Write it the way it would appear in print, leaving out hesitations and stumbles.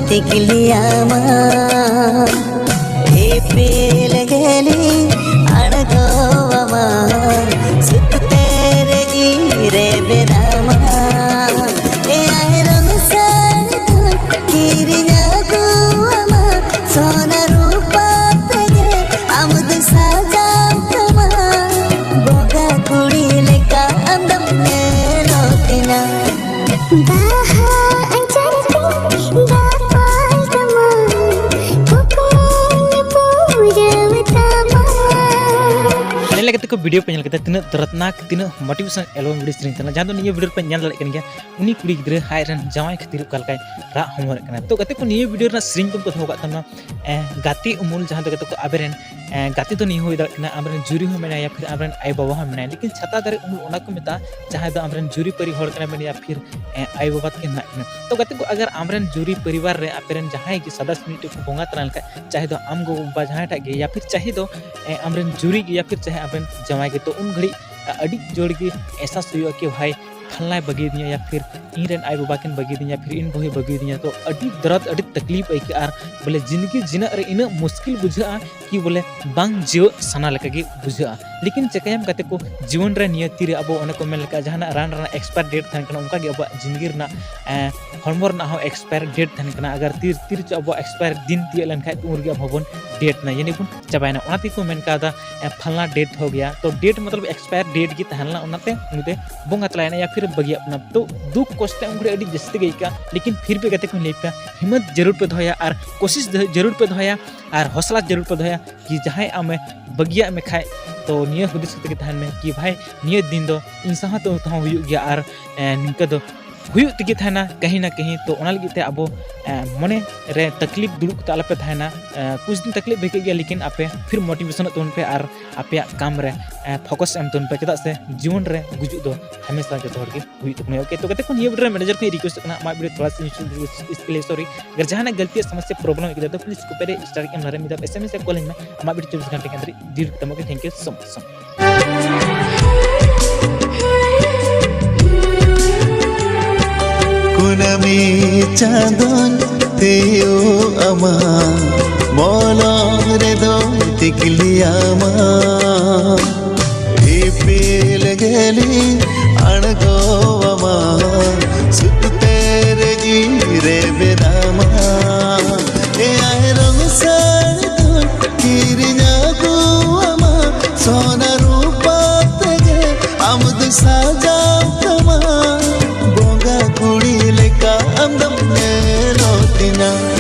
तिकलियामा ए पेल गली अड़गोवमा सुत तेरे रे बेदामा ए आयरम सार किरिया गुवमा सोना रूपा तेगे अमुद साजा तमा बोगा कुड़ी लेका अंदम नेलोतिना को वीडियो पे तीन दर्दनाक तीन मोटिवेशन एल्बम वीडियो सेरें तना जहाँ निये वीडियो पे नल दाड़े गया उनी कुड़ी गिद्रा हाय रन जावाई खातिर कालकाय रा हमर कना तो गते को निये वीडियो रा सेरें को हो गतना गाती उमुल जहाँ तो गते को आबेरन गाती तो नहीं हो दाड़े आबरेन जुरी हो मेना या फिर आबरेन आई बाबा हो मेना लेकिन छाता दारे उमुल ओना को मेता जहाँ तो आबरेन जुरी परि होड़ कना मेना या फिर आई बाबा के ना तो गते को अगर आबरेन जुरी परिवार रे आपेरन जहाँ की सदस्य मिटे को बोंगा तना लका चाहे तो आम गो बा जहाँ टागे या फिर चाहे तो आबरेन जुरी या फिर चाहे आबरेन जमाई के तो उन घड़ी अड़ी जोड़ के ऐसा हुआ कि भाई फलना बगी दिया या फिर इन आई बाबा किन बगी दिया फिर इन बही बगी दिया तो अड़ी दर्द अड़ी तकलीफ आई और बोले जिंदगी जिना इन मुश्किल बुझा कि बोले बांग जीव सना लेका गे बुझा लेकिन चकायम कते को जीवन रे नियति रे अब ओने को मेन लेका जहाना रान रान एक्सपायर डेट थान कना उनका गे अब जिंदगी रना हॉर्मोन ना हो एक्सपायर डेट थान कना अगर तीर तीर च अब एक्सपायर दिन तिय लन खाय उर गे भवन डेट ना यानी बुन चबायना ओनाती को मेन का फलना डेट हो गया तो डेट मतलब एक्सपायर डेट की तहलना ओनाते उनते बोंगा तलायना या फिर बगिया अपना तो दुख कष्ट उनके अड़ी जस्ती गई का लेकिन फिर भी कहते को लेपा हिम्मत जरूर पे धोया और कोशिश जरूर पे धोया और हौसला जरूर पे धोया कि जहाँ आम बगिया में खाए तो निये हुदिस के तहन में कि भाई निये दिन दो इंसान तो हुई गया और निका दो हुई तक थाना कहीं ना कहीं तो ओना लगी अब मने रे तकलीफ दुरुक तो आलपे थाना कुछ दिन तकलीफ भेके गया लेकिन आपे फिर मोटिवेशन तोन पे और आपे काम रे फोकस एम तोन पे चदा से जीवन रे गुजु दो हमेशा जो हर के हुई तो ओके तो कहते को ये वीडियो मैनेजर को रिक्वेस्ट करना मा वीडियो थोड़ा सा इसके लिए सॉरी अगर जहां गलती समस्या प्रॉब्लम है तो प्लीज को पहले स्टार के अंदर में एसएमएस से कॉल में मा वीडियो 24 घंटे के अंदर दीर्घ तम के थैंक यू सो मच कुनमी चांदन तेयो अमा मोलो रे दो तिकलियामा ए पेल गली अड़गो अमा